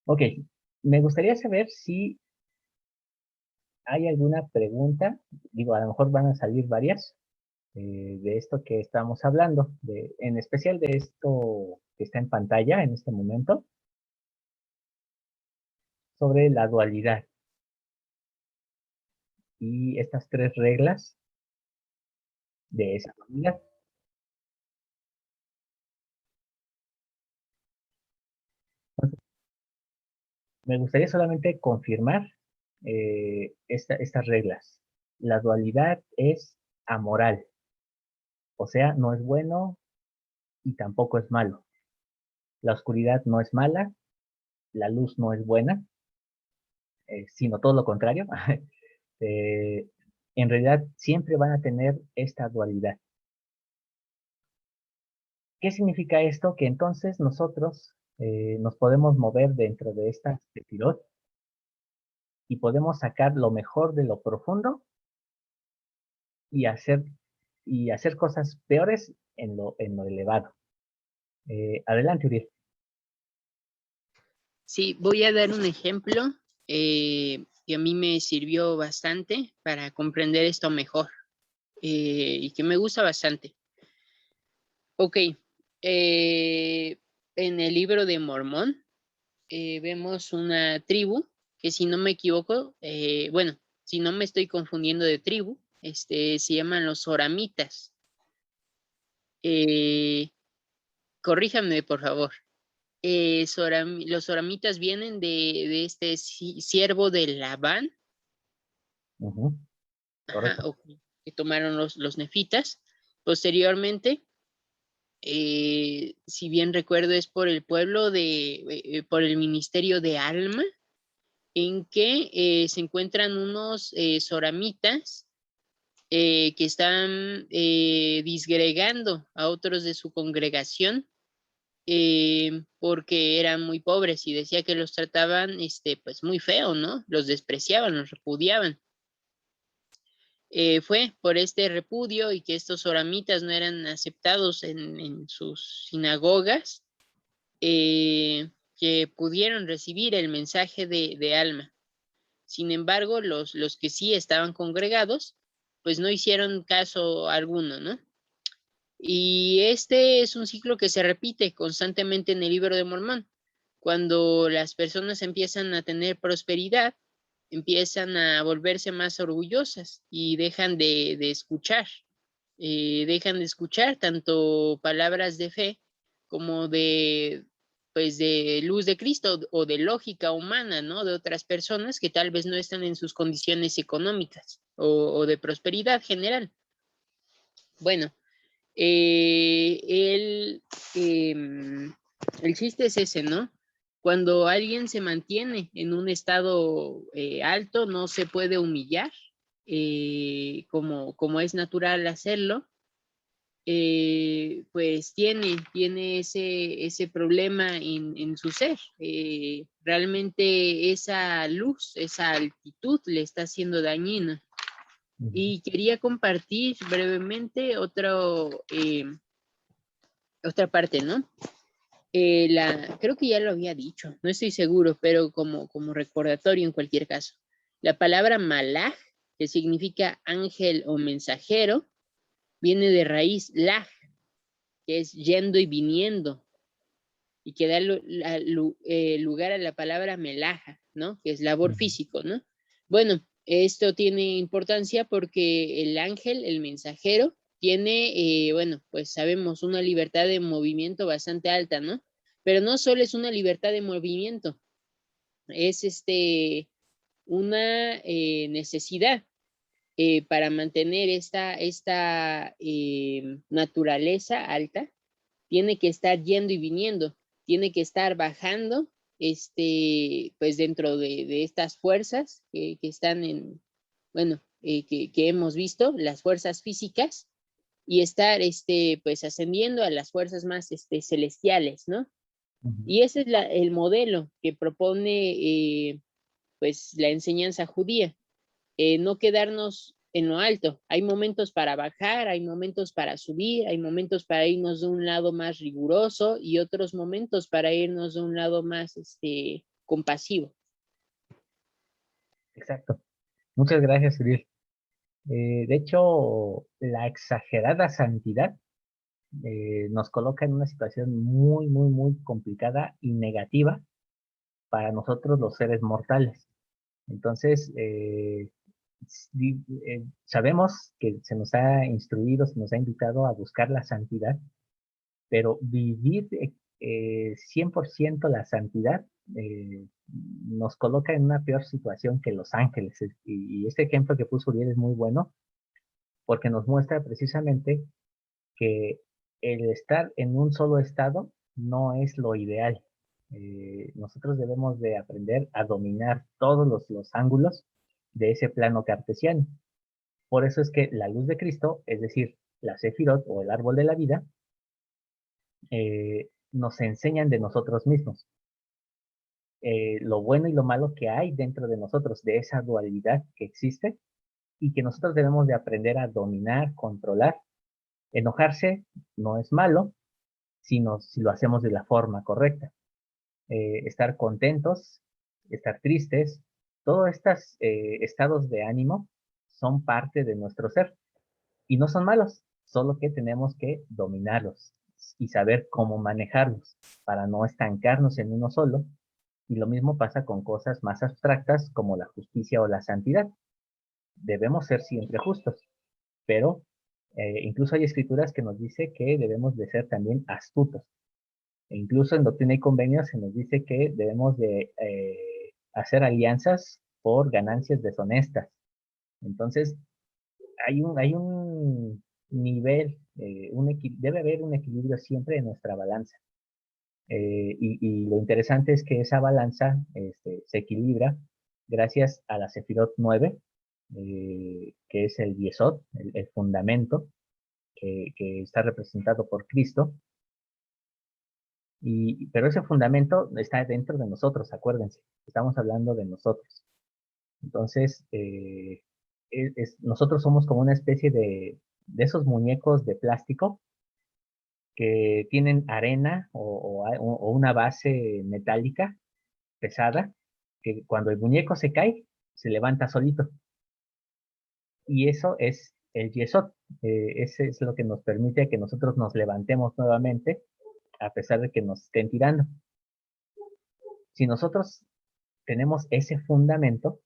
Ok, me gustaría saber si hay alguna pregunta, digo, a lo mejor van a salir varias de esto que estamos hablando, en especial de esto que está en pantalla en este momento, sobre la dualidad y estas tres reglas de esa dualidad. Entonces, me gustaría solamente confirmar estas reglas. La dualidad es amoral, o sea, no es bueno y tampoco es malo. La oscuridad no es mala, la luz no es buena, sino todo lo contrario. Eh, en realidad siempre van a tener esta dualidad. ¿Qué significa esto? Que entonces nosotros nos podemos mover dentro de esta sefirot y podemos sacar lo mejor de lo profundo y hacer, y hacer cosas peores en lo elevado. Adelante, Uriel. Sí, voy a dar un ejemplo que a mí me sirvió bastante para comprender esto mejor y que me gusta bastante. Ok, en el libro de Mormón vemos una tribu que, si no me equivoco, bueno, si no me estoy confundiendo de tribu, se llaman los Zoramitas. Corríjanme, por favor. Los Zoramitas vienen de este siervo de Labán. Ujú, Ajá, correcto. ok, que tomaron los nefitas. Posteriormente, si bien recuerdo, es por el pueblo por el ministerio de Alma, en que se encuentran unos soramitas que están disgregando a otros de su congregación porque eran muy pobres y decía que los trataban pues muy feo, ¿no? Los despreciaban, los repudiaban. Fue por este repudio y que estos oramitas no eran aceptados en sus sinagogas, que pudieron recibir el mensaje de Alma. Sin embargo, los que sí estaban congregados, pues no hicieron caso alguno, ¿no? Y este es un ciclo que se repite constantemente en el libro de Mormón. Cuando las personas empiezan a tener prosperidad, empiezan a volverse más orgullosas y dejan de escuchar tanto palabras de fe como pues de luz de Cristo o de lógica humana, ¿no? De otras personas que tal vez no están en sus condiciones económicas o de prosperidad general. Bueno, eh, el, el chiste es ese, ¿no? Cuando alguien se mantiene en un estado alto, no se puede humillar, como es natural hacerlo, pues tiene ese problema en su ser. Realmente esa luz, esa altitud le está haciendo dañina. Ujú. Y quería compartir brevemente otra parte, ¿no? Creo que ya lo había dicho, no estoy seguro, pero como recordatorio en cualquier caso. La palabra malaj, que significa ángel o mensajero, viene de raíz laj, que es yendo y viniendo, y que da lugar a la palabra melaja, ¿no? Que es labor Ujú. físico, ¿no? Bueno, esto tiene importancia porque el ángel, el mensajero, tiene, bueno, pues sabemos, una libertad de movimiento bastante alta, ¿no? Pero no solo es una libertad de movimiento, es una necesidad para mantener esta naturaleza alta, tiene que estar yendo y viniendo, tiene que estar bajando, pues dentro de estas fuerzas que están bueno, que hemos visto, las fuerzas físicas, y estar, pues ascendiendo a las fuerzas más, celestiales, ¿no? Ujú. Y ese es el modelo que propone, pues, la enseñanza judía. No quedarnos en lo alto. Hay momentos para bajar, hay momentos para subir, hay momentos para irnos de un lado más riguroso y otros momentos para irnos de un lado más compasivo. Exacto. Muchas gracias, Uriel. De hecho, la exagerada santidad nos coloca en una situación muy, muy, muy complicada y negativa para nosotros los seres mortales. Entonces, sabemos que se nos ha instruido, se nos ha invitado a buscar la santidad, pero vivir 100% la santidad nos coloca en una peor situación que los ángeles. Y este ejemplo que puso Uriel es muy bueno porque nos muestra precisamente que el estar en un solo estado no es lo ideal. Nosotros debemos de aprender a dominar todos los ángulos de ese plano cartesiano. Por eso es que la luz de Cristo, es decir, la Sefirot o el árbol de la vida, nos enseñan de nosotros mismos, lo bueno y lo malo que hay dentro de nosotros, de esa dualidad que existe y que nosotros debemos de aprender a dominar, controlar. Enojarse no es malo, sino si lo hacemos de la forma correcta. Estar contentos, estar tristes, todos estos estados de ánimo son parte de nuestro ser y no son malos, solo que tenemos que dominarlos y saber cómo manejarlos para no estancarnos en uno solo. Y lo mismo pasa con cosas más abstractas como la justicia o la santidad. Debemos ser siempre justos, pero incluso hay escrituras que nos dice que debemos de ser también astutos. E incluso en Doctrina y Convenios se nos dice que debemos de hacer alianzas por ganancias deshonestas. Entonces, hay un nivel, debe haber un equilibrio siempre en nuestra balanza. Y lo interesante es que esa balanza se equilibra gracias a la Sefirot 9, que es el Yesod, el fundamento, que está representado por Cristo. Pero ese fundamento está dentro de nosotros, acuérdense, estamos hablando de nosotros. Entonces, nosotros somos como una especie de esos muñecos de plástico que tienen arena o una base metálica pesada, que cuando el muñeco se cae, se levanta solito. Y eso es el yesod. Ese es lo que nos permite que nosotros nos levantemos nuevamente a pesar de que nos estén tirando. Si nosotros tenemos ese fundamento,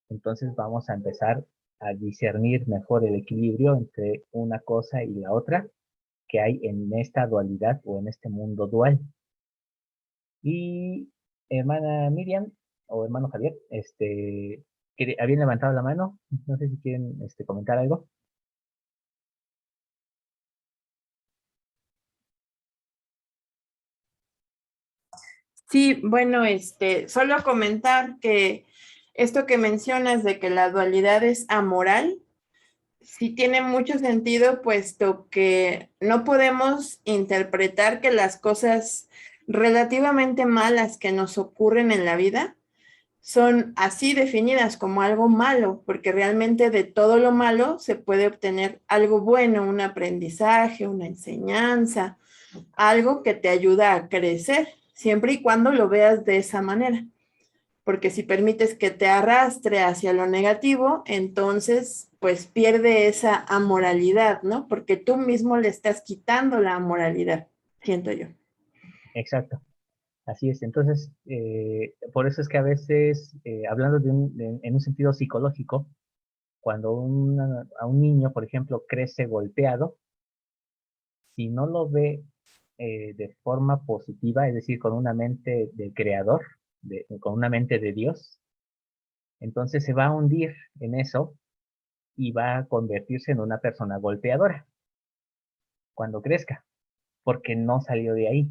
entonces vamos a empezar a discernir mejor el equilibrio entre una cosa y la otra que hay en esta dualidad o en este mundo dual. Y hermana Miriam o hermano Javier, que habían levantado la mano, no sé si quieren comentar algo. Sí, bueno, solo comentar que esto que mencionas de que la dualidad es amoral, sí tiene mucho sentido, puesto que no podemos interpretar que las cosas relativamente malas que nos ocurren en la vida son así definidas como algo malo, porque realmente de todo lo malo se puede obtener algo bueno, un aprendizaje, una enseñanza, algo que te ayuda a crecer, siempre y cuando lo veas de esa manera. Porque si permites que te arrastre hacia lo negativo, entonces pues pierde esa amoralidad, ¿no? Porque tú mismo le estás quitando la amoralidad, siento yo. Exacto, así es. Entonces, por eso es que a veces, hablando en un sentido psicológico, cuando a un niño, por ejemplo, crece golpeado, si no lo ve de forma positiva, es decir, con una mente de creador, con una mente de Dios, entonces se va a hundir en eso y va a convertirse en una persona golpeadora cuando crezca, porque no salió de ahí.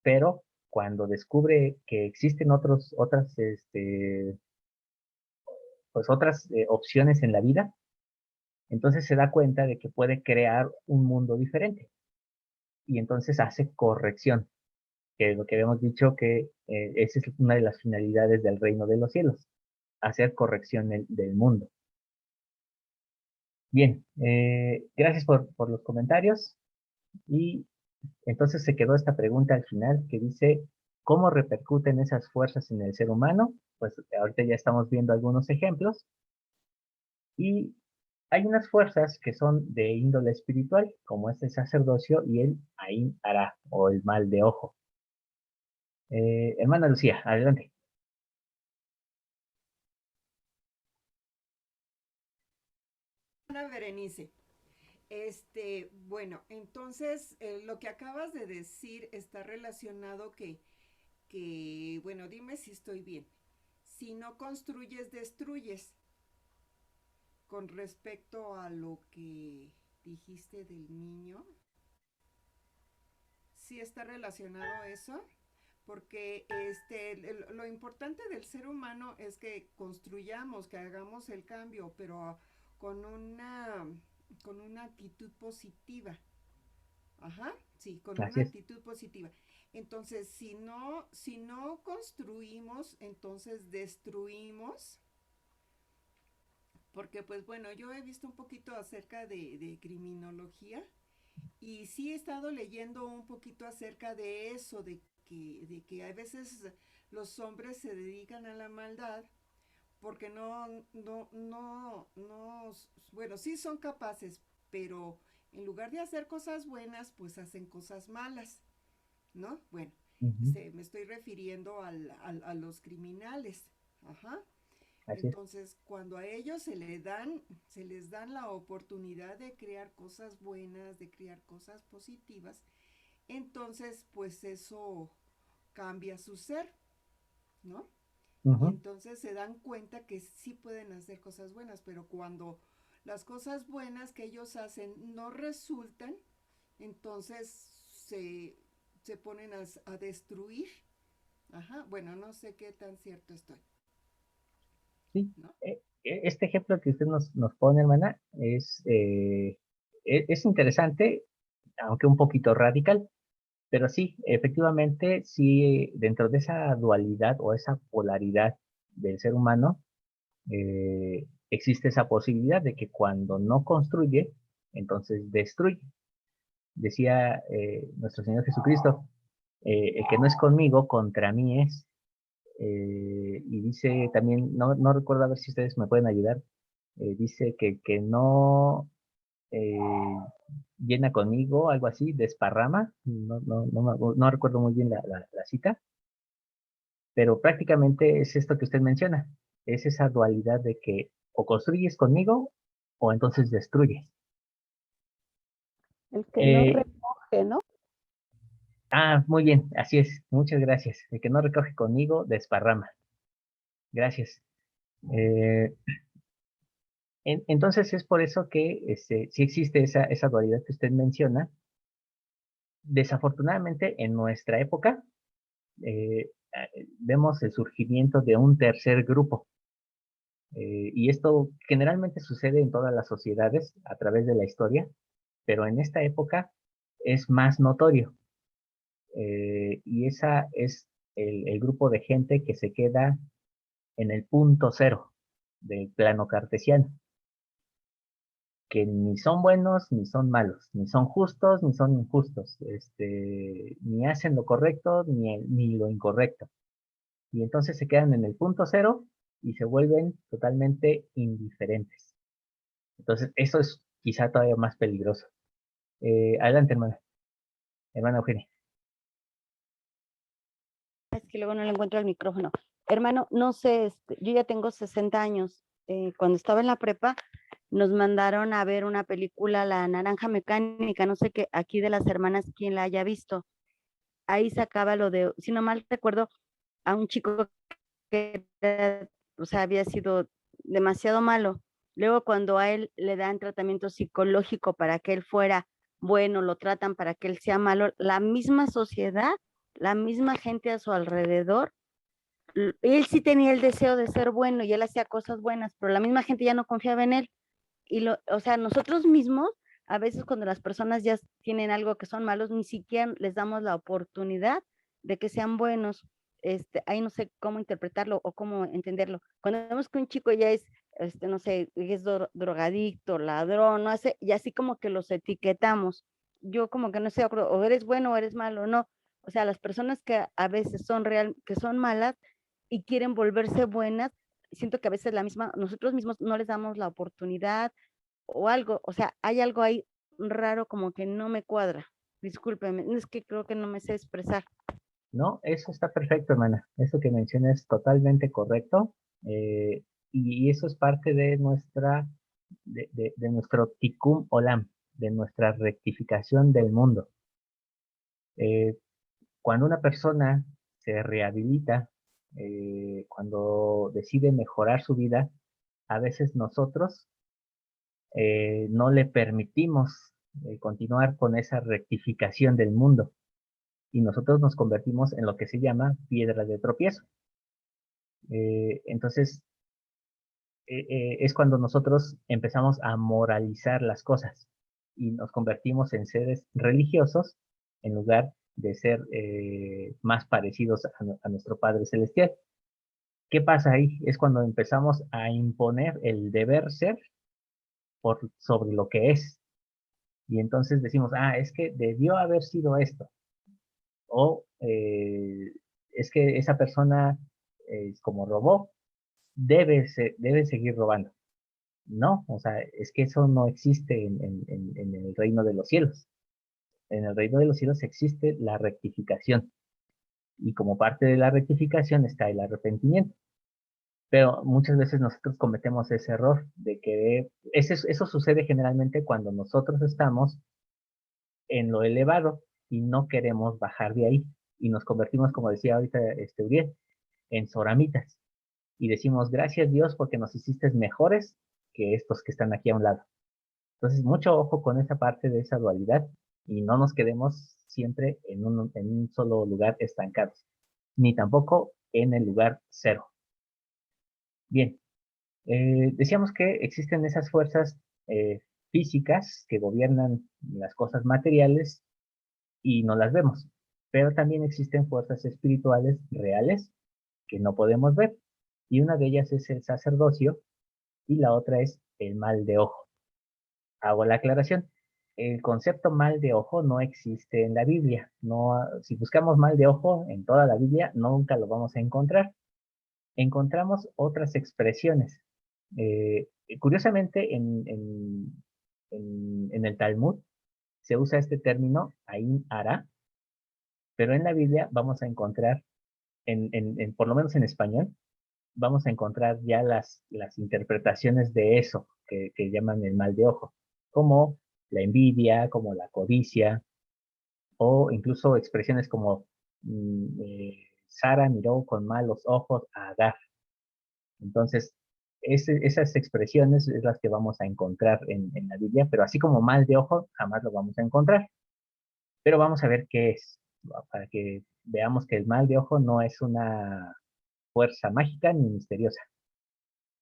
Pero cuando descubre que existen otras opciones en la vida, entonces se da cuenta de que puede crear un mundo diferente y entonces hace corrección, que es lo que habíamos dicho que esa es una de las finalidades del reino de los cielos, hacer corrección del mundo. Bien, gracias por los comentarios y entonces se quedó esta pregunta al final que dice, ¿Cómo repercuten esas fuerzas en el ser humano? Pues ahorita ya estamos viendo algunos ejemplos. Y hay unas fuerzas que son de índole espiritual, como es el sacerdocio y el Ain Ara, o el mal de ojo. Hermana Lucía, adelante. Ana Berenice, bueno, entonces lo que acabas de decir está relacionado bueno, dime si estoy bien. Si no construyes, destruyes. Con respecto a lo que dijiste del niño, sí está relacionado eso, porque lo importante del ser humano es que construyamos, que hagamos el cambio, pero con una, con una actitud positiva. Ajá, sí, con una Así es. actitud positiva. Entonces, si no construimos, entonces destruimos. Porque, pues bueno, yo he visto un poquito acerca de criminología y sí he estado leyendo un poquito acerca de eso, de que a veces los hombres se dedican a la maldad porque bueno, sí son capaces, pero en lugar de hacer cosas buenas, pues hacen cosas malas, ¿no? Bueno, Ujú, me estoy refiriendo a los criminales, ajá. así es. Entonces, cuando a ellos se les dan la oportunidad de crear cosas buenas, de crear cosas positivas, entonces, pues eso cambia su ser, ¿no? Y Ujú, entonces se dan cuenta que sí pueden hacer cosas buenas, pero cuando las cosas buenas que ellos hacen no resultan, entonces se ponen a destruir. Ajá, bueno, no sé qué tan cierto estoy, sí. ¿no? Este ejemplo que usted nos pone, hermana, es interesante, aunque un poquito radical, pero sí, efectivamente, sí, dentro de esa dualidad o esa polaridad del ser humano, existe esa posibilidad de que cuando no construye, entonces destruye. Decía nuestro Señor Jesucristo, el que no es conmigo, contra mí es. Y dice también, no recuerdo a ver si ustedes me pueden ayudar, dice que el que no eh, llena conmigo, algo así, desparrama, no recuerdo muy bien la cita, pero prácticamente es esto que usted menciona, es esa dualidad de que o construyes conmigo o entonces destruyes. El que no Eh, recoge, ¿no? muy bien, así es, muchas gracias. El que no recoge conmigo, desparrama. Gracias. Eh, entonces es por eso que sí existe esa dualidad que usted menciona. Desafortunadamente, en nuestra época, vemos el surgimiento de un tercer grupo. Y esto generalmente sucede en todas las sociedades a través de la historia, pero en esta época es más notorio. Y esa es el grupo de gente que se queda en el punto cero del plano cartesiano, que ni son buenos ni son malos, ni son justos ni son injustos, ni hacen lo correcto ni lo incorrecto. Y entonces se quedan en el punto cero y se vuelven totalmente indiferentes. Entonces, eso es quizá todavía más peligroso. Adelante, hermana Eugenia. Es que luego no le encuentro el micrófono. Hermano, no sé, yo ya tengo 60 años. Cuando estaba en la prepa, nos mandaron a ver una película, La Naranja Mecánica, no sé qué, aquí de las hermanas, quien la haya visto. Ahí sacaba lo de, si no mal recuerdo, a un chico que era, o sea, había sido demasiado malo. Luego, cuando a él le dan tratamiento psicológico para que él fuera bueno, lo tratan para que él sea malo, la misma sociedad, la misma gente a su alrededor, él sí tenía el deseo de ser bueno y él hacía cosas buenas, pero la misma gente ya no confiaba en él. O sea, nosotros mismos, a veces cuando las personas ya tienen algo que son malos, ni siquiera les damos la oportunidad de que sean buenos. Ahí no sé cómo interpretarlo o cómo entenderlo. Cuando vemos que un chico ya es, no sé, es drogadicto, ladrón, no hace, y así como que los etiquetamos. Yo como que no sé, o eres bueno o eres malo, no. O sea, las personas que a veces son que son malas y quieren volverse buenas, siento que a veces nosotros mismos no les damos la oportunidad o algo, o sea, hay algo ahí raro como que no me cuadra. Discúlpeme, es que creo que no me sé expresar. No, eso está perfecto, hermana. Eso que mencionas es totalmente correcto. eh, y eso es parte de de nuestro tikkun olam, de nuestra rectificación del mundo. Eh, Cuando una persona se rehabilita, cuando decide mejorar su vida, a veces nosotros no le permitimos continuar con esa rectificación del mundo y nosotros nos convertimos en lo que se llama piedra de tropiezo. Entonces, es cuando nosotros empezamos a moralizar las cosas y nos convertimos en seres religiosos en lugar de ser más parecidos a nuestro Padre Celestial. ¿Qué pasa ahí? Es cuando empezamos a imponer el deber ser sobre lo que es. Y entonces decimos, es que debió haber sido esto. O es que esa persona, como robó, debe seguir robando. No, o sea, es que eso no existe en el reino de los cielos. En el reino de los cielos existe la rectificación. Y como parte de la rectificación está el arrepentimiento. Pero muchas veces nosotros cometemos ese error de que eso sucede generalmente cuando nosotros estamos en lo elevado y no queremos bajar de ahí. Y nos convertimos, como decía ahorita Uriel, en soramitas. Y decimos, gracias Dios porque nos hiciste mejores que estos que están aquí a un lado. Entonces, mucho ojo con esa parte de esa dualidad y no nos quedemos siempre en un solo lugar estancados, ni tampoco en el lugar cero. Bien, decíamos que existen esas fuerzas físicas que gobiernan las cosas materiales y no las vemos, pero también existen fuerzas espirituales reales que no podemos ver y una de ellas es el sacerdocio y la otra es el mal de ojo. Hago la aclaración. El concepto mal de ojo no existe en la Biblia. No, si buscamos mal de ojo en toda la Biblia, nunca lo vamos a encontrar. Encontramos otras expresiones. Eh, Curiosamente, en el Talmud se usa este término Ain Ara, pero en la Biblia vamos a encontrar, por lo menos en español, vamos a encontrar ya las interpretaciones de eso que llaman el mal de ojo, como la envidia, como la codicia, o incluso expresiones como Sara miró con malos ojos a Agar. Entonces, esas expresiones es las que vamos a encontrar en la Biblia, pero así como mal de ojo, jamás lo vamos a encontrar. Pero vamos a ver qué es, para que veamos que el mal de ojo no es una fuerza mágica ni misteriosa.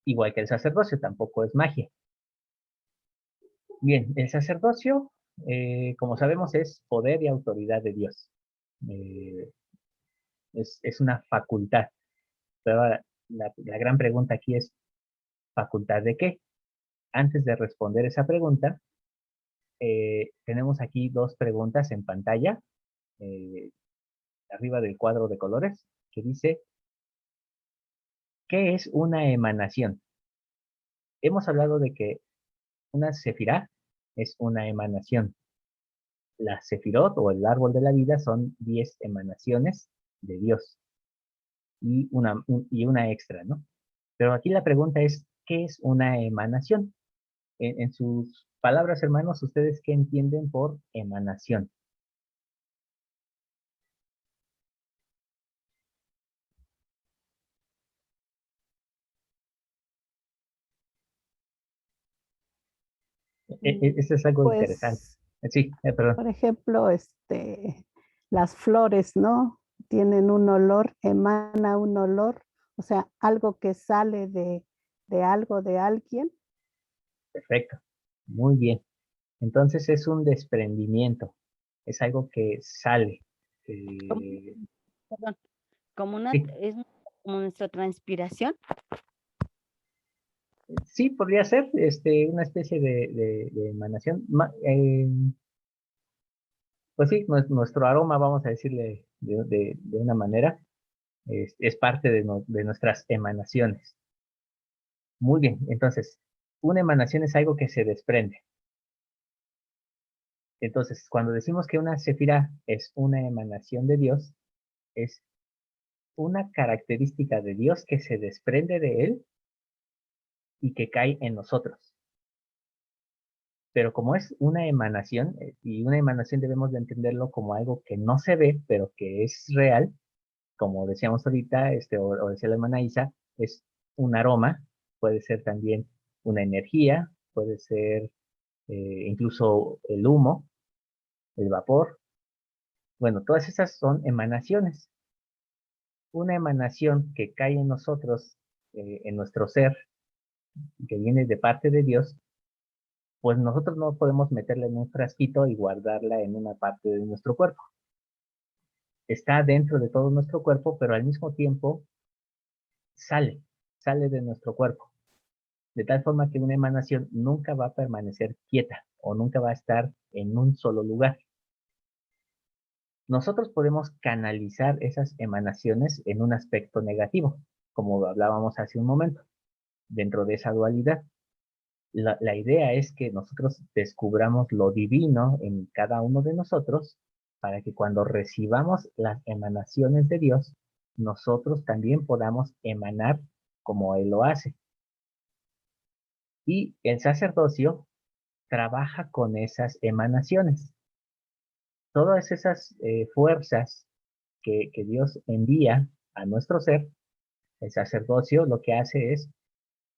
Igual que el sacerdocio, tampoco es magia. Bien, el sacerdocio, como sabemos, es poder y autoridad de Dios. Eh, es una facultad. Pero ahora, la gran pregunta aquí es, ¿facultad de qué? Antes de responder esa pregunta, tenemos aquí dos preguntas en pantalla, eh, arriba del cuadro de colores, que dice, ¿qué es una emanación? Hemos hablado de que una sefirá es una emanación. La sefirot o el árbol de la vida son 10 emanaciones de Dios y una extra, ¿no? Pero aquí la pregunta es, ¿qué es una emanación? En sus palabras, hermanos, ¿ustedes qué entienden por emanación? Eso es algo interesante. Pues, Sí, perdón. por ejemplo, las flores, ¿no? Tienen un olor, emana un olor, o sea, algo que sale de algo, de alguien. Perfecto. Muy bien. Entonces es un desprendimiento. Es algo que sale. Como, perdón, Sí, es como nuestra transpiración. sí, podría ser una especie de emanación. pues sí, nuestro aroma, vamos a decirle de una manera, es parte de nuestras emanaciones. Muy bien, entonces, una emanación es algo que se desprende. Entonces, cuando decimos que una sefirá es una emanación de Dios, es una característica de Dios que se desprende de Él y que cae en nosotros. Pero como es una emanación, y una emanación debemos de entenderlo como algo que no se ve, pero que es real, como decíamos ahorita, o decía la hermana Isa, es un aroma, puede ser también una energía, puede ser incluso el humo, el vapor. Bueno, todas esas son emanaciones. Una emanación que cae en nosotros, en nuestro ser, que viene de parte de Dios, pues nosotros no podemos meterla en un frasquito y guardarla en una parte de nuestro cuerpo. Está dentro de todo nuestro cuerpo, pero al mismo tiempo sale de nuestro cuerpo. De tal forma que una emanación nunca va a permanecer quieta o nunca va a estar en un solo lugar. Nosotros podemos canalizar esas emanaciones en un aspecto negativo, como hablábamos hace un momento, dentro de esa dualidad. La idea es que nosotros descubramos lo divino en cada uno de nosotros para que cuando recibamos las emanaciones de Dios, nosotros también podamos emanar como Él lo hace. Y el sacerdocio trabaja con esas emanaciones. Todas esas fuerzas que Dios envía a nuestro ser, el sacerdocio lo que hace es,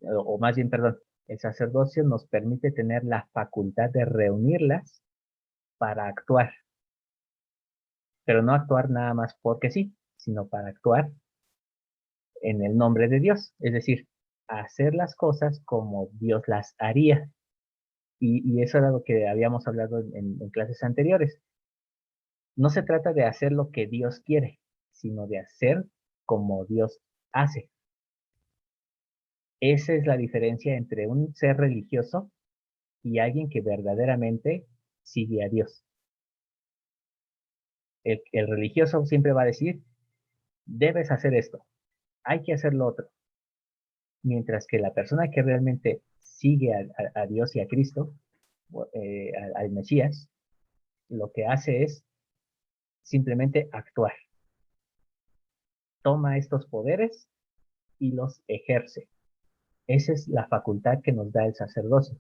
o más bien, perdón, el sacerdocio nos permite tener la facultad de reunirlas para actuar, pero no actuar nada más porque sí, sino para actuar en el nombre de Dios, es decir, hacer las cosas como Dios las haría. Y eso era lo que habíamos hablado en clases anteriores. No se trata de hacer lo que Dios quiere, sino de hacer como Dios hace. Esa es la diferencia entre un ser religioso y alguien que verdaderamente sigue a Dios. El religioso siempre va a decir, debes hacer esto, hay que hacer lo otro. Mientras que la persona que realmente sigue a Dios y a Cristo, al Mesías, lo que hace es simplemente actuar. Toma estos poderes y los ejerce. Esa es la facultad que nos da el sacerdocio.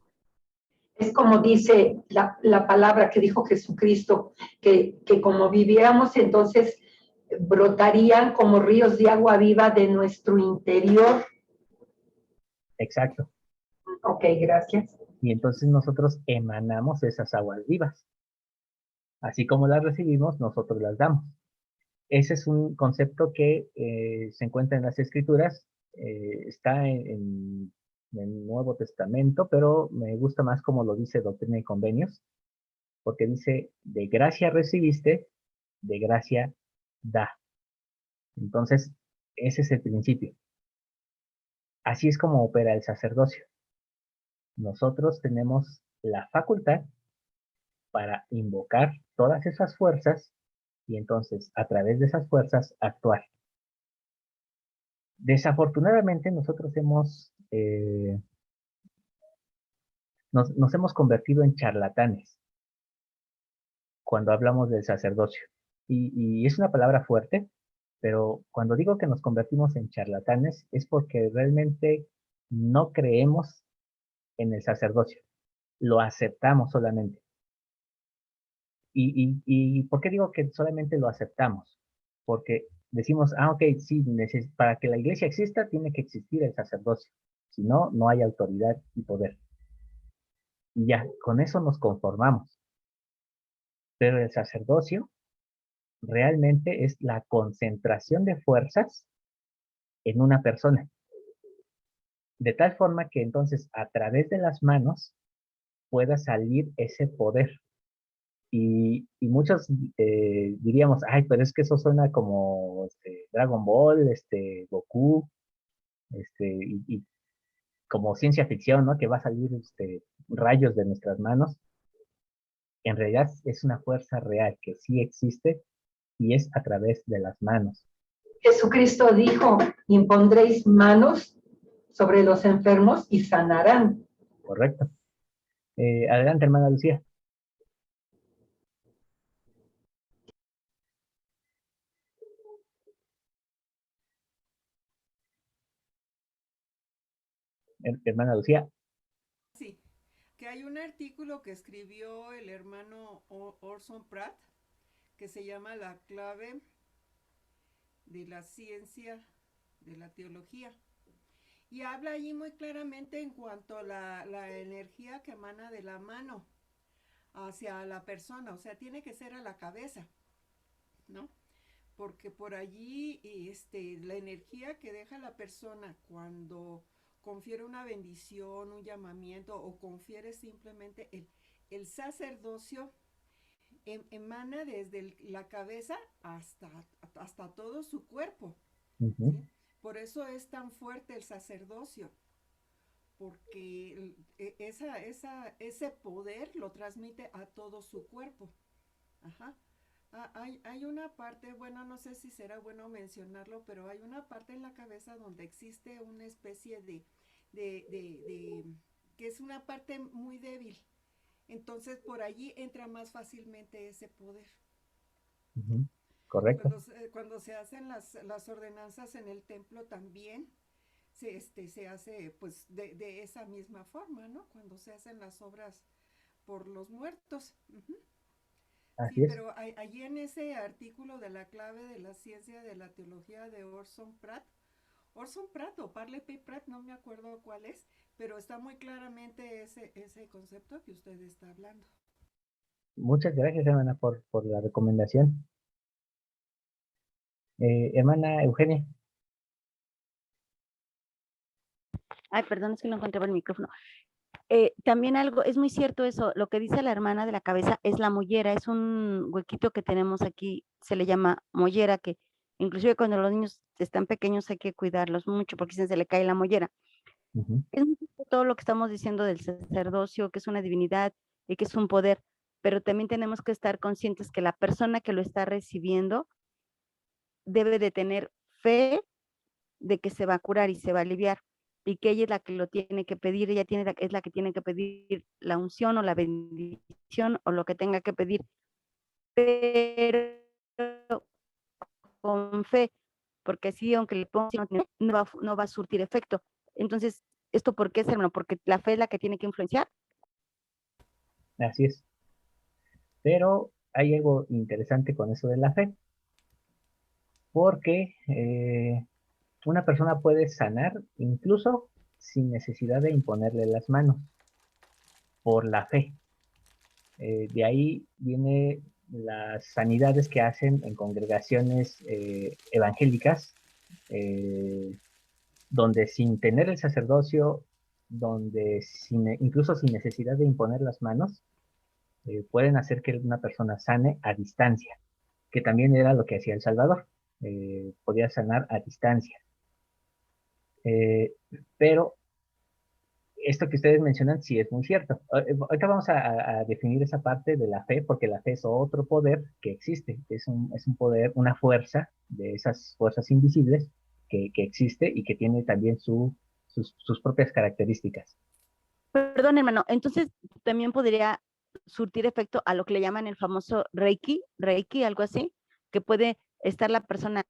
Es como dice la palabra que dijo Jesucristo, que como viviéramos, entonces brotarían como ríos de agua viva de nuestro interior. Exacto. Ok, gracias. Y entonces nosotros emanamos esas aguas vivas. Así como las recibimos, nosotros las damos. Ese es un concepto que se encuentra en las Escrituras, está en el Nuevo Testamento, pero me gusta más como lo dice Doctrina y Convenios, porque dice, de gracia recibiste, de gracia da. Entonces, ese es el principio. Así es como opera el sacerdocio. Nosotros tenemos la facultad para invocar todas esas fuerzas y entonces a través de esas fuerzas actuar. Desafortunadamente nosotros nos hemos convertido en charlatanes cuando hablamos del sacerdocio. Y es una palabra fuerte, pero cuando digo que nos convertimos en charlatanes es porque realmente no creemos en el sacerdocio, lo aceptamos solamente. ¿Y por qué digo que solamente lo aceptamos? Porque decimos, ok, sí, para que la iglesia exista tiene que existir el sacerdocio. Si no, no hay autoridad y poder. Y ya, con eso nos conformamos. Pero el sacerdocio realmente es la concentración de fuerzas en una persona. De tal forma que entonces a través de las manos pueda salir ese poder. Y muchos diríamos, ay, pero es que eso suena como Dragon Ball, Goku, y como ciencia ficción, ¿no? Que va a salir rayos de nuestras manos. en realidad es una fuerza real que sí existe y es a través de las manos. Jesucristo dijo, impondréis manos sobre los enfermos y sanarán. Correcto. Adelante, hermana Lucía. Hermana Lucía. Sí, que hay un artículo que escribió el hermano Orson Pratt que se llama La clave de la ciencia de la teología. Y habla allí muy claramente en cuanto a la energía que emana de la mano hacia la persona, o sea, tiene que ser a la cabeza, ¿no? Porque por allí la energía que deja la persona cuando confiere una bendición, un llamamiento o confiere simplemente el sacerdocio, emana desde la cabeza hasta todo su cuerpo. ¿Sí? Por eso es tan fuerte el sacerdocio, porque ese poder lo transmite a todo su cuerpo. Ajá. Hay una parte, bueno, no sé si será bueno mencionarlo, pero hay una parte en la cabeza donde existe una especie que es una parte muy débil. Entonces por allí entra más fácilmente ese poder. Correcto. Cuando se hacen las ordenanzas en el templo también se hace pues de esa misma forma, ¿no? Cuando se hacen las obras por los muertos. Así Sí, es. pero allí en ese artículo de la clave de la ciencia de la teología de Orson Pratt o Parley P. Pratt, no me acuerdo cuál es, pero está muy claramente ese concepto que usted está hablando. Muchas gracias, hermana, por la recomendación. Hermana Eugenia. Ay, perdón, es que no encontraba el micrófono. También algo, es muy cierto eso, lo que dice la hermana de la cabeza es la mollera, es un huequito que tenemos aquí, se le llama mollera, que inclusive cuando los niños están pequeños hay que cuidarlos mucho porque se le cae la mollera. Es muy cierto todo lo que estamos diciendo del sacerdocio, que es una divinidad y que es un poder, pero también tenemos que estar conscientes que la persona que lo está recibiendo debe de tener fe de que se va a curar y se va a aliviar, y que ella es la que lo tiene que pedir, ella es la que tiene que pedir la unción o la bendición o lo que tenga que pedir, pero con fe, porque así, aunque le ponga, no va a surtir efecto. Entonces, ¿esto por qué es, hermano? Porque la fe es la que tiene que influenciar. Así es. Pero hay algo interesante con eso de la fe, porque una persona puede sanar incluso sin necesidad de imponerle las manos, por la fe. De ahí viene las sanidades que hacen en congregaciones evangélicas, donde sin tener el sacerdocio, donde incluso sin necesidad de imponer las manos, pueden hacer que una persona sane a distancia, que también era lo que hacía El Salvador, podía sanar a distancia. Pero esto que ustedes mencionan sí es muy cierto. Ahorita vamos a definir esa parte de la fe, porque la fe es otro poder que existe, es un poder, una fuerza de esas fuerzas invisibles que existe y que tiene también sus propias características. Perdón, hermano, entonces también podría surtir efecto a lo que le llaman el famoso Reiki, algo así, que puede estar la persona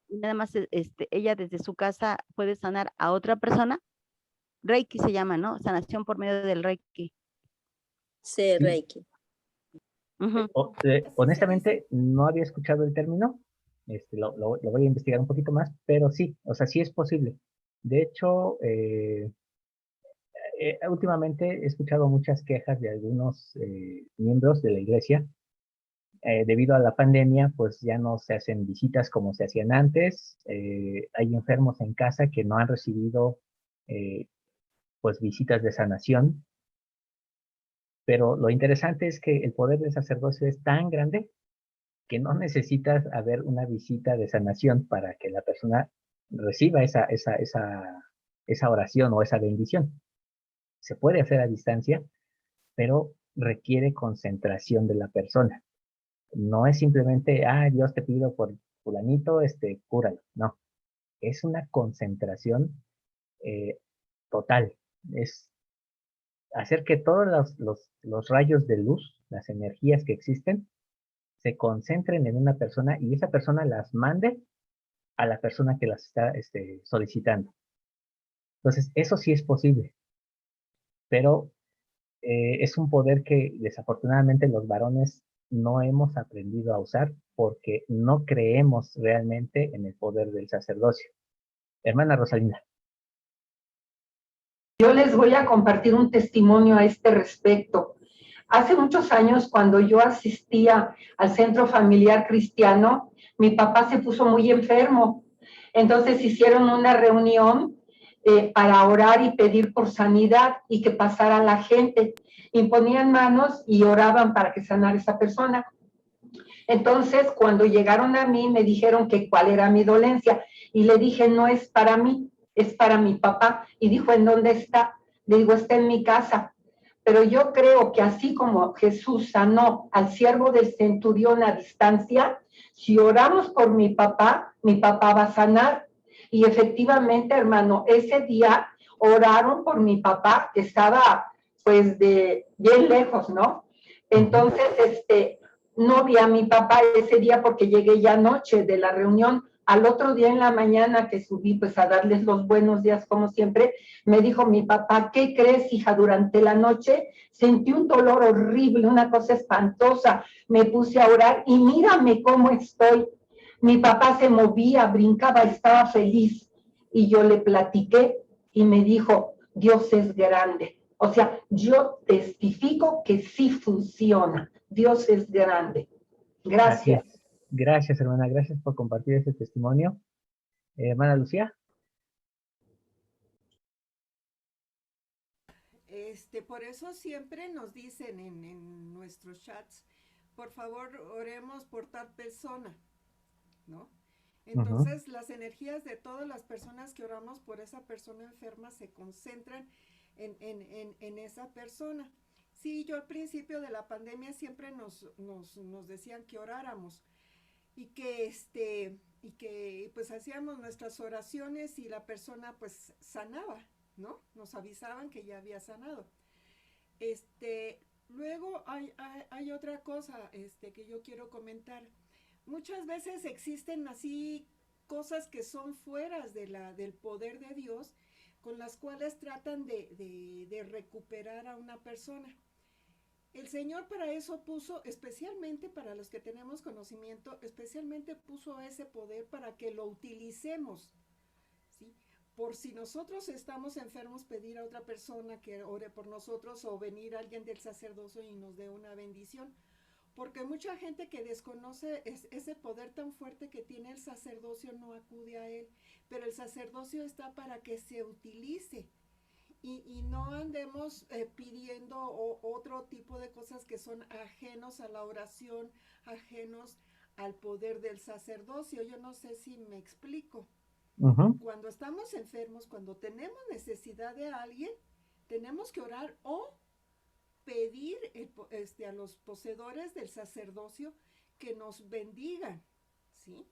y nada más ella desde su casa puede sanar a otra persona. Reiki se llama, ¿no? Sanación por medio del Reiki. Sí, Reiki. Honestamente, no había escuchado el término, lo voy a investigar un poquito más, pero sí, o sea, sí es posible. De hecho, últimamente he escuchado muchas quejas de algunos miembros de la iglesia. Debido a la pandemia, pues ya no se hacen visitas como se hacían antes. Hay enfermos en casa que no han recibido pues visitas de sanación. Pero lo interesante es que el poder del sacerdocio es tan grande que no necesitas haber una visita de sanación para que la persona reciba esa oración o esa bendición. Se puede hacer a distancia, pero requiere concentración de la persona. No es simplemente, Dios te pido por fulanito, cúralo. No, es una concentración total. Es hacer que todos los rayos de luz, las energías que existen, se concentren en una persona y esa persona las mande a la persona que las está solicitando. Entonces, eso sí es posible, pero es un poder que desafortunadamente los varones no hemos aprendido a usar porque no creemos realmente en el poder del sacerdocio. Hermana Rosalinda. Yo les voy a compartir un testimonio a este respecto. Hace muchos años, cuando yo asistía al centro familiar cristiano, mi papá se puso muy enfermo. Entonces hicieron una reunión para orar y pedir por sanidad y que pasara la gente. Imponían manos y oraban para que sanara esa persona. Entonces, cuando llegaron a mí, me dijeron que cuál era mi dolencia. Y le dije, no es para mí, es para mi papá. Y dijo, ¿en dónde está? Le digo, está en mi casa. Pero yo creo que así como Jesús sanó al siervo del centurión a distancia, si oramos por mi papá va a sanar. Y efectivamente, hermano, ese día oraron por mi papá, que estaba pues de bien lejos, ¿no? Entonces, no vi a mi papá ese día porque llegué ya anoche de la reunión. Al otro día en la mañana que subí pues a darles los buenos días como siempre, me dijo mi papá, ¿qué crees, hija? Durante la noche sentí un dolor horrible, una cosa espantosa. Me puse a orar y mírame cómo estoy. Mi papá se movía, brincaba, estaba feliz. Y yo le platiqué y me dijo, Dios es grande. O sea, yo testifico que sí funciona. Dios es grande. Gracias. Gracias, hermana. Gracias por compartir ese testimonio. Hermana Lucía. Por eso siempre nos dicen en nuestros chats, por favor, oremos por tal persona, ¿no? Entonces, las energías de todas las personas que oramos por esa persona enferma se concentran en esa persona. Sí, yo al principio de la pandemia siempre nos decían que oráramos y que pues hacíamos nuestras oraciones y la persona pues sanaba, ¿no? Nos avisaban que ya había sanado. Luego hay otra cosa que yo quiero comentar. Muchas veces existen así cosas que son fuera del poder de Dios, con las cuales tratan de recuperar a una persona. El Señor para eso puso, especialmente para los que tenemos conocimiento, especialmente puso ese poder para que lo utilicemos, ¿sí? Por si nosotros estamos enfermos, pedir a otra persona que ore por nosotros o venir alguien del sacerdocio y nos dé una bendición. Porque mucha gente que desconoce ese poder tan fuerte que tiene el sacerdocio no acude a él, pero el sacerdocio está para que se utilice y no andemos pidiendo otro tipo de cosas que son ajenos a la oración, ajenos al poder del sacerdocio. Yo no sé si me explico. Cuando estamos enfermos, cuando tenemos necesidad de alguien, tenemos que orar o pedir a los poseedores del sacerdocio que nos bendigan, ¿sí?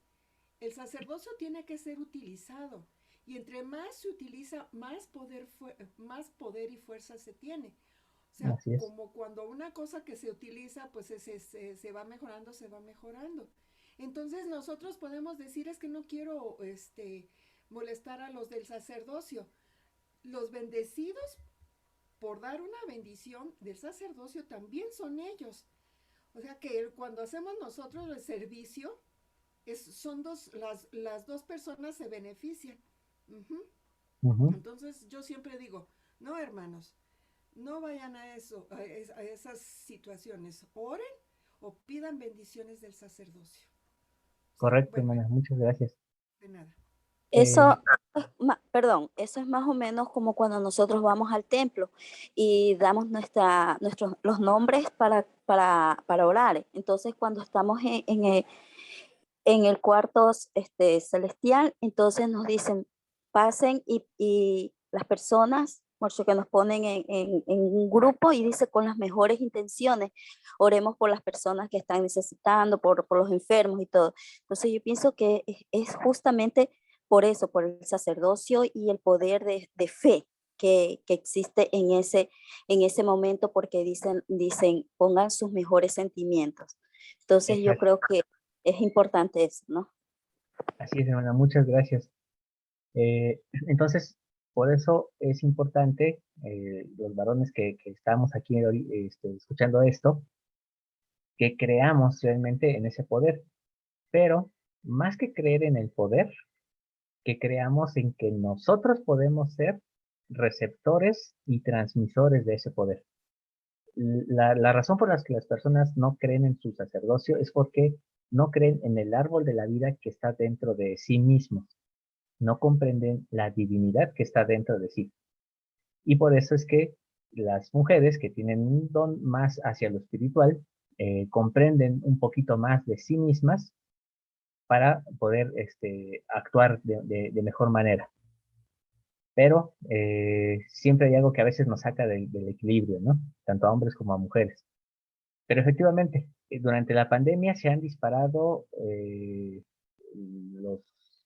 El sacerdocio tiene que ser utilizado y entre más se utiliza, más poder y fuerza se tiene. O sea, como cuando una cosa que se utiliza, pues se va mejorando, se va mejorando. Entonces nosotros podemos decir, es que no quiero molestar a los del sacerdocio. Los bendecidos por dar una bendición del sacerdocio también son ellos. O sea que cuando hacemos nosotros el servicio, las dos personas se benefician. Entonces yo siempre digo, no, hermanos, no vayan a esas situaciones. Oren o pidan bendiciones del sacerdocio. Correcto, hermana, muchas gracias. De nada. Eso, perdón, eso es más o menos como cuando nosotros vamos al templo y damos los nombres para orar. Entonces, cuando estamos en el cuarto celestial, entonces nos dicen, pasen y las personas Marcio, que nos ponen en un grupo y dice con las mejores intenciones, oremos por las personas que están necesitando, por los enfermos y todo. Entonces yo pienso que es justamente por eso, por el sacerdocio y el poder de fe que existe en ese momento, porque dicen, pongan sus mejores sentimientos. Entonces yo Exacto. creo que es importante eso, ¿no? Así es, hermana, muchas gracias. Entonces, por eso es importante, los varones que estamos aquí hoy, escuchando esto, que creamos realmente en ese poder. Pero más que creer en el poder, que creamos en que nosotros podemos ser receptores y transmisores de ese poder. La razón por la que las personas no creen en su sacerdocio es porque no creen en el árbol de la vida que está dentro de sí mismos. No comprenden la divinidad que está dentro de sí. Y por eso es que las mujeres que tienen un don más hacia lo espiritual, comprenden un poquito más de sí mismas para poder actuar de mejor manera. Pero siempre hay algo que a veces nos saca del equilibrio, ¿no? Tanto a hombres como a mujeres. Pero efectivamente, durante la pandemia se han disparado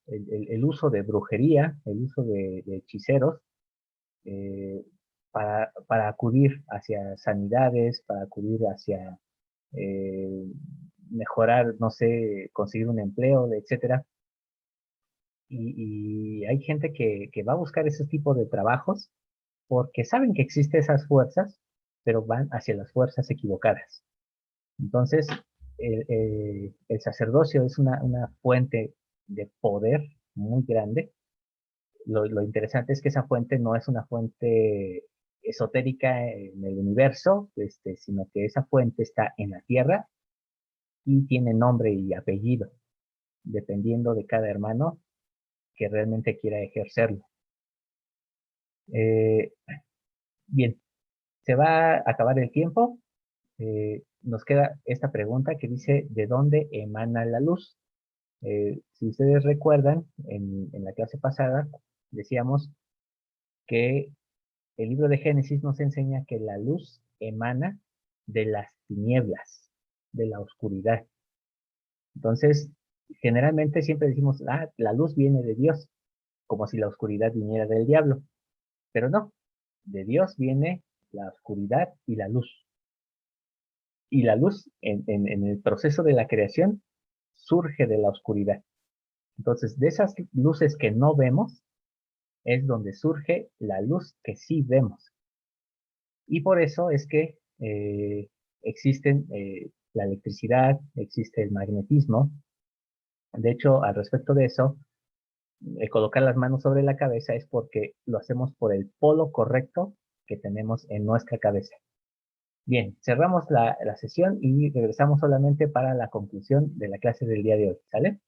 el uso de brujería, el uso de hechiceros, eh, para acudir hacia sanidades, para acudir hacia eh, mejorar, no sé, conseguir un empleo, etcétera. Y hay gente que va a buscar ese tipo de trabajos porque saben que existen esas fuerzas, pero van hacia las fuerzas equivocadas. Entonces, el sacerdocio es una fuente de poder muy grande. Lo interesante es que esa fuente no es una fuente esotérica en el universo, sino que esa fuente está en la tierra y tiene nombre y apellido, dependiendo de cada hermano que realmente quiera ejercerlo. Eh, bien, se va a acabar el tiempo. Nos queda esta pregunta que dice, ¿de dónde emana la luz? Si ustedes recuerdan, en la clase pasada decíamos que el libro de Génesis nos enseña que la luz emana de las tinieblas, de la oscuridad. Entonces, generalmente siempre decimos, la luz viene de Dios, como si la oscuridad viniera del diablo. Pero no, de Dios viene la oscuridad y la luz. Y la luz en el proceso de la creación surge de la oscuridad. Entonces, de esas luces que no vemos, es donde surge la luz que sí vemos. Y por eso es que existen la electricidad, existe el magnetismo. De hecho, al respecto de eso, colocar las manos sobre la cabeza es porque lo hacemos por el polo correcto que tenemos en nuestra cabeza. Bien, cerramos la sesión y regresamos solamente para la conclusión de la clase del día de hoy, ¿sale?